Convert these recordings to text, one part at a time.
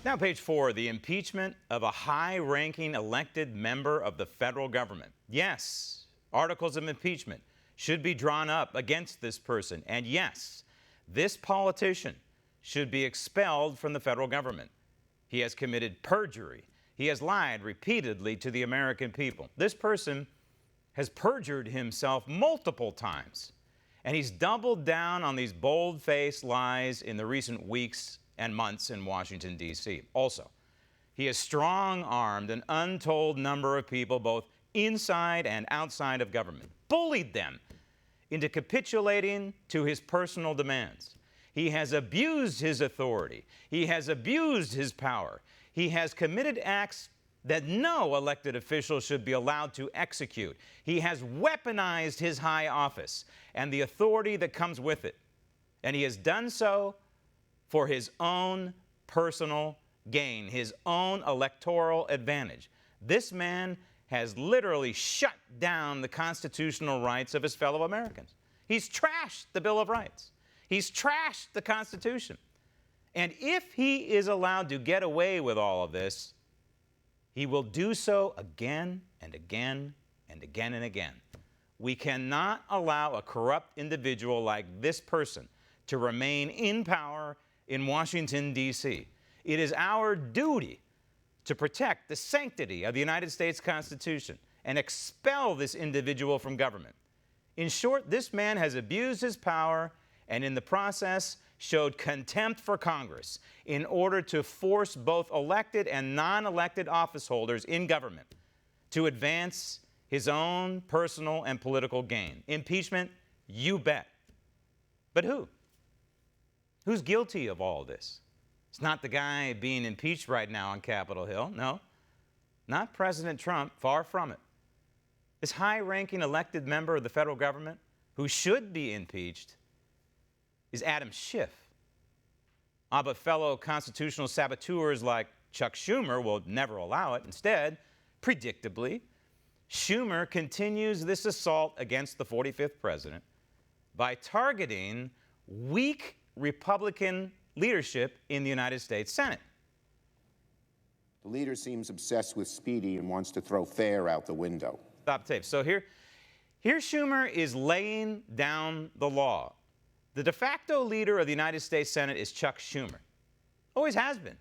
Now, page 4, the impeachment of a high-ranking elected member of the federal government. Yes, articles of impeachment should be drawn up against this person. And yes, this politician should be expelled from the federal government. He has committed perjury. He has lied repeatedly to the American people. This person has perjured himself multiple times. And he's doubled down on these bold-faced lies in the recent weeks and months in Washington, D.C. Also, he has strong-armed an untold number of people, both inside and outside of government, bullied them into capitulating to his personal demands. He has abused his authority. He has abused his power. He has committed acts that no elected official should be allowed to execute. He has weaponized his high office and the authority that comes with it. And he has done so for his own personal gain, his own electoral advantage. This man has literally shut down the constitutional rights of his fellow Americans. He's trashed the Bill of Rights. He's trashed the Constitution. And if he is allowed to get away with all of this, he will do so again and again and again and again. We cannot allow a corrupt individual like this person to remain in power in Washington, D.C. It is our duty to protect the sanctity of the United States Constitution and expel this individual from government. In short, this man has abused his power and in the process showed contempt for Congress in order to force both elected and non-elected office holders in government to advance his own personal and political gain. Impeachment, you bet. But who? Who's guilty of all this? It's not the guy being impeached right now on Capitol Hill. No, not President Trump, far from it. This high-ranking elected member of the federal government who should be impeached is Adam Schiff. But fellow constitutional saboteurs like Chuck Schumer will never allow it. Instead, predictably, Schumer continues this assault against the 45th president by targeting weak Republican leadership in the United States Senate. The leader seems obsessed with Speedy and wants to throw fair out the window. Stop tape. So here Schumer is laying down the law. The de facto leader of the United States Senate is Chuck Schumer. Always has been.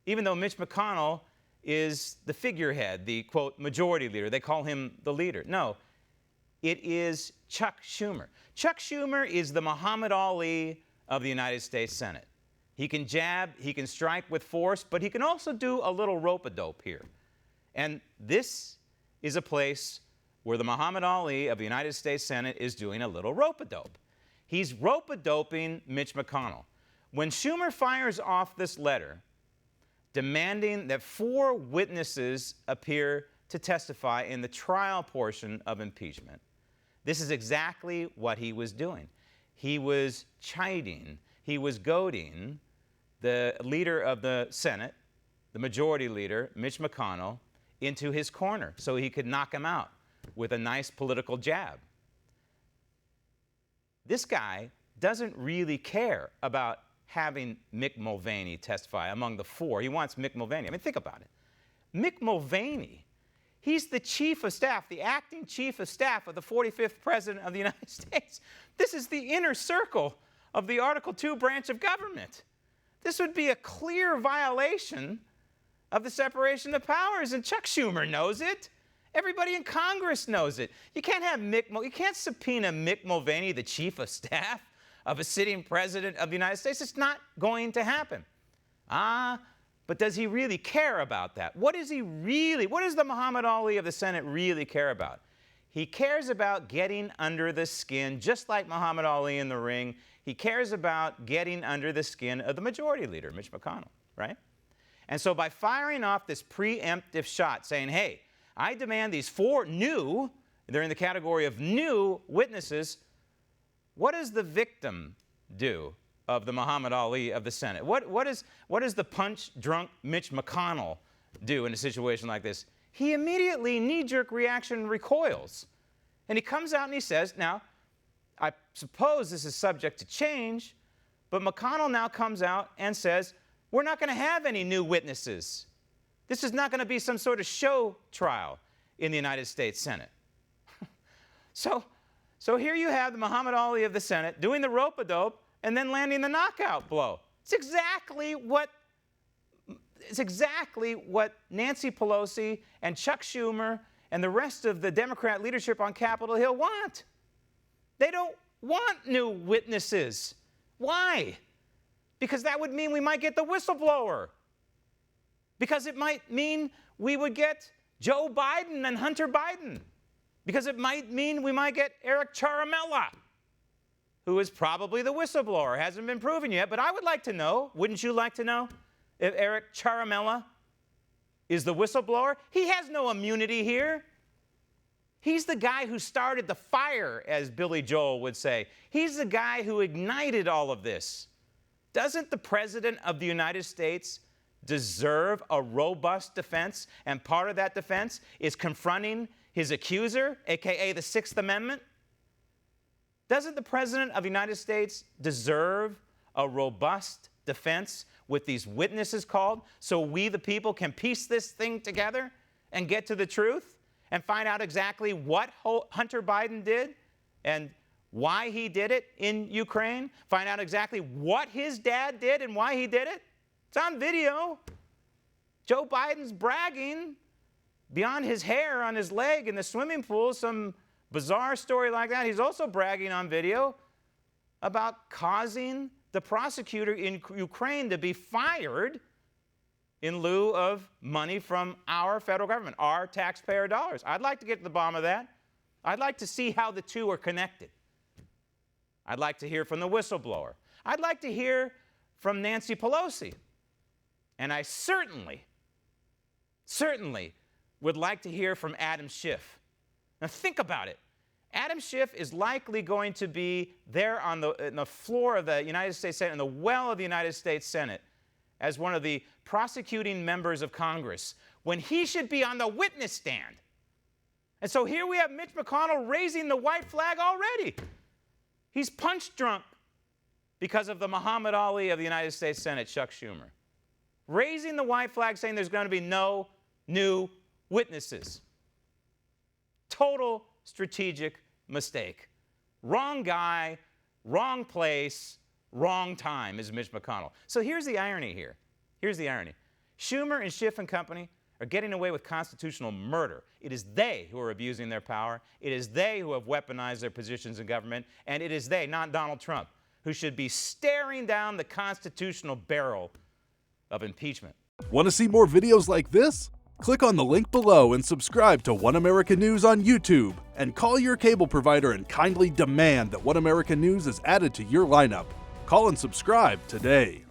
Even though Mitch McConnell is the figurehead, the, quote, majority leader. They call him the leader. No, it is Chuck Schumer. Chuck Schumer is the Muhammad Ali of the United States Senate. He can jab, he can strike with force, but he can also do a little rope-a-dope here. And this is a place where the Muhammad Ali of the United States Senate is doing a little rope-a-dope. He's rope-a-doping Mitch McConnell. When Schumer fires off this letter demanding that 4 witnesses appear to testify in the trial portion of impeachment, this is exactly what he was doing. He was chiding, he was goading the leader of the Senate, the majority leader, Mitch McConnell, into his corner so he could knock him out with a nice political jab. This guy doesn't really care about having Mick Mulvaney testify among the 4. He wants Mick Mulvaney. I mean, think about it. Mick Mulvaney, he's the chief of staff, the acting chief of staff of the 45th president of the United States. This is the inner circle of the Article II branch of government. This would be a clear violation of the separation of powers, and Chuck Schumer knows it. Everybody in Congress knows it. You can't have you can't subpoena Mick Mulvaney, the chief of staff of a sitting president of the United States. It's not going to happen. But does he really care about that? What does the Muhammad Ali of the Senate really care about? He cares about getting under the skin, just like Muhammad Ali in the ring. He cares about getting under the skin of the majority leader, Mitch McConnell, right? And so by firing off this preemptive shot, saying, hey, I demand these 4 new, they're in the category of new witnesses, what does the victim do of the Muhammad Ali of the Senate? What does the punch-drunk Mitch McConnell do in a situation like this? He immediately, knee-jerk reaction, recoils. And he comes out and he says, now, I suppose this is subject to change, but McConnell now comes out and says, We're not going to have any new witnesses. This is not going to be some sort of show trial in the United States Senate. So here you have the Muhammad Ali of the Senate doing the rope-a-dope and then landing the knockout blow. It's exactly what Nancy Pelosi and Chuck Schumer and the rest of the Democrat leadership on Capitol Hill want. They don't want new witnesses. Why? Because that would mean we might get the whistleblower. Because it might mean we would get Joe Biden and Hunter Biden. Because it might mean we might get Eric Ciaramella, who is probably the whistleblower. Hasn't been proven yet, but I would like to know, wouldn't you like to know, if Eric Ciaramella is the whistleblower? He has no immunity here. He's the guy who started the fire, as Billy Joel would say. He's the guy who ignited all of this. Doesn't the President of the United States deserve a robust defense? And part of that defense is confronting his accuser, a.k.a. the Sixth Amendment? Doesn't the President of the United States deserve a robust defense with these witnesses called so we, the people, can piece this thing together and get to the truth and find out exactly what Hunter Biden did and why he did it in Ukraine? Find out exactly what his dad did and why he did it? It's on video. Joe Biden's bragging beyond his hair on his leg in the swimming pool, some bizarre story like that. He's also bragging on video about causing the prosecutor in Ukraine to be fired in lieu of money from our federal government, our taxpayer dollars. I'd like to get to the bottom of that. I'd like to see how the two are connected. I'd like to hear from the whistleblower. I'd like to hear from Nancy Pelosi. And I certainly would like to hear from Adam Schiff. Now think about it. Adam Schiff is likely going to be there on the floor of the United States Senate, in the well of the United States Senate, as one of the prosecuting members of Congress, when he should be on the witness stand. And so here we have Mitch McConnell raising the white flag already. He's punch drunk because of the Muhammad Ali of the United States Senate, Chuck Schumer. Raising the white flag, saying there's going to be no new witnesses. Total strategic mistake. Wrong guy, wrong place, wrong time is Mitch McConnell. So here's the irony here. Here's the irony. Schumer and Schiff and company are getting away with constitutional murder. It is they who are abusing their power. It is they who have weaponized their positions in government. And it is they, not Donald Trump, who should be staring down the constitutional barrel of impeachment. Want to see more videos like this? Click on the link below and subscribe to One American News on YouTube. And call your cable provider and kindly demand that One American News is added to your lineup. Call and subscribe today.